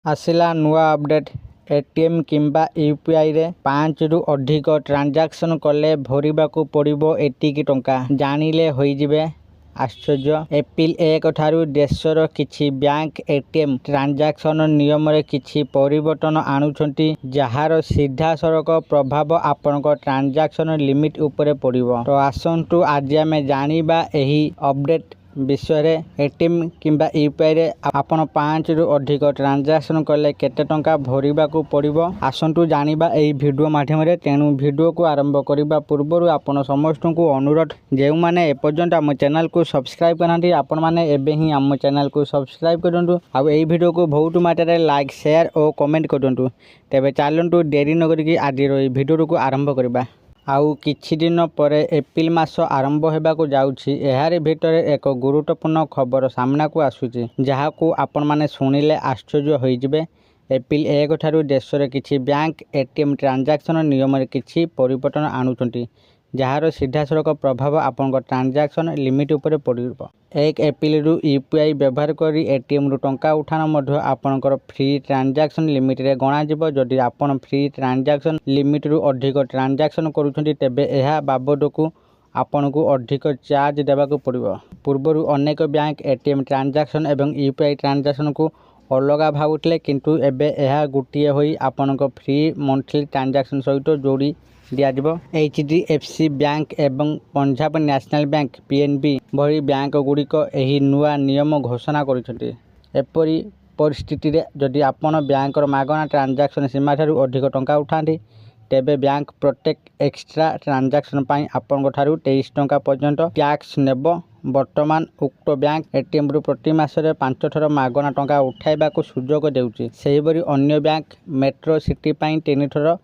आसिला नुआ update ATM किंबा UPI रे 5 रु अधिक ट्रांजैक्शन कले भरिबाकू पड़िबो एतिकी टंका जानिले होई जिवे आश्चर्य। एप्रिल 1 ठारू देशर किछि बैंक एटीएम ट्रांजैक्शन नियम रे किछि परिवर्तन आणुछंती जहार सीधा सड़क प्रभाव आपनक ट्रांजैक्शन लिमिट उपरे पड़िबो। तो आसंतु आज आमे जानिबा एही अपडेट विषय रे एटीएम किंबा यूपीआई रे आपण 5 रु अधिक ट्रांजैक्शन कले केते टंका भरिबाकू पड़िबो आसंतु जानिबा एही वीडियो माध्यम रे। तेणु वीडियो को आरंभ करिबा पूर्वरु आपण समस्त को अनुरोध जेउ माने एपर्यंत हम चैनल को सब्सक्राइब करनांती आपण माने एबे ही हम चैनल को सब्सक्राइब करंतु आ एही वीडियो को बहुत मात्रा रे लाइक शेयर और कमेंट करंतु। तेबे चलंतु देरी न करिकि आज रो वीडियो को आरंभ करिबा। आउ किछि दिन पर एप्रिल मास आरंभ हेबाकू जाउछि एहारे भितर एक गुरुत्वपूर्ण खबर सामना को आसुछि जहाकू आपण माने सुनिले आश्चर्य होई जिवे। एप्रिल 1 ठारू देशर किछि बैंक एटीएम ट्रांजैक्शन नियम रे किछि परिवर्तन आणुछंती जहार सीधा सड़क प्रभाव आपन ट्रांजैक्शन लिमिट उपरे पड़िबो। 1 एप्रिल रु यूपीआई व्यवहार करी एटीएम रु टंका उठान मध्य आपनकर फ्री ट्रांजैक्शन लिमिट रे गणा जिवो। जदि आपन फ्री ट्रांजैक्शन लिमिट रु अधिक ट्रांजैक्शन करूछंती तेबे एहा बाबदकू आपनकू अधिक चार्ज देबाकू पड़िबो। पूर्वरु अनेक बैंक एटीएम ट्रांजैक्शन एवं यूपीआई ट्रांजैक्शन को अलगा भावुतले किंतु एबे एहा गुटिए होई आपनक फ्री मंथली ट्रांजैक्शन सहित जोड़ी दियाजिबो। एचडीएफसी बैंक एवं पंजाब नेशनल बैंक पीएनबी भली बैंक गुड़िक एही नुआ नियम घोषणा करिसेंती। एपरी परिस्थिति रे जदि आपण बैंकर मागना ट्रांजैक्शन सीमा ठारू अधिक टंका उठांती तेबे बैंक प्रत्येक एक्स्ट्रा ट्रांजैक्शन पाई आपण ठारू 23 टंका पर्यंत टैक्स नेबो। वर्तमान उक्त बैंक एटीएम रु प्रति मासरे 5 थर मागना टंका उठाइबाकू सुजोग देउची। सेहिबरी अन्य बैंक मेट्रो सिटी पाई 3 थर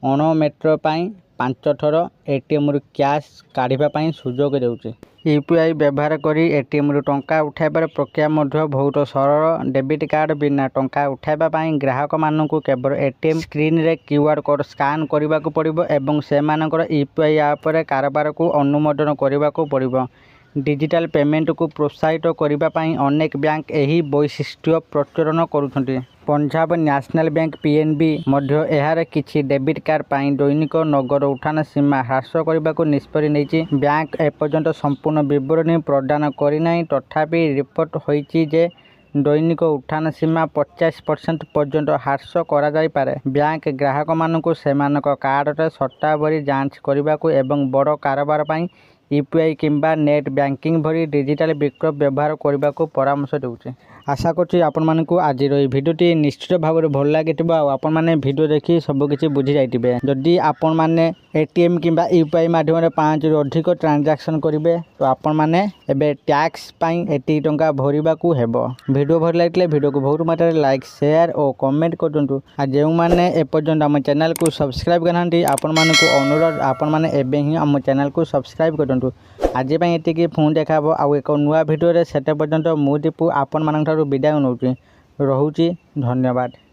अण मेट्रो पाई 5 थर एटीएम रु कैश काढ़िबा पाई सुजोग देउची। यूपीआई व्यवहार करी एटीएम रु टंका उठाइबार प्रक्रिया मध्य बहुत सरल। डेबिट कार्ड बिना टंका उठाइबा पाई ग्राहक माननकू केवल एटीएम स्क्रीन रे क्यूआर कोड स्कैन करबाकू पड़िबो एवं सेमानकर यूपीआई ऐप रे कारबार को अनुमोदन करबाकू पड़िबो। डिजिटल पेमेंट को प्रोत्साहित करबा पाई अनेक बैंक एही वैशिष्ट्य प्रचलन करूछंती। पंजाब नेशनल बैंक पीएनबी मध्य एहार किछि डेबिट कार्ड पाई दैनिक नगद उठान सीमा ह्रास करबाकू निष्पत्ति नेछि। बैंक एपर्यंत संपूर्ण विवरणी प्रदान करिनाई तथापि रिपोर्ट होईछि जे दैनिक उठान सीमा 50% पर्यंत ह्रास करा जाय पारे। बैंक ग्राहक मानकू सेमानक कार्ड रे सट्टावरी जांच करबाकू एवं बड़ कारबार पाई यूपीआई किंबा नेट बैंकिंग भरी डिजिटल विकल्प व्यवहार करने को परामर्श देउचे। आशा करछि आपण मानकू आज रो भिडियोटी निश्चित भाव में भल लागिथिबो आ आपण माने भिडियो देखि सब किछि बुझी जाइतिबे। जदि आपण माने एटीएम किंबा यूपीआई माध्यम रे 5 रु अधिक ट्रांजैक्शन करिवे तो आपण माने एबे टैक्स पाई 80 टंका भरिबाकू हेबो। भिडियो भल लागिले भिडियो को बहुत मात्रा लाइक शेयर और कमेंट करदंतु। आ जेउ माने एपर्यंत हम चैनल को सब्सक्राइब करनांती आपण मानकू अनुरोध आपण माने एबे ही हम चैनल को सब्सक्राइब करदंतु। आज पई एतिकी फोन देखाबो आ एक नुआ भिडियो रे सेटे पर्यंत मु दीपू आपण मानन विदाय नौची रहुची। धन्यवाद।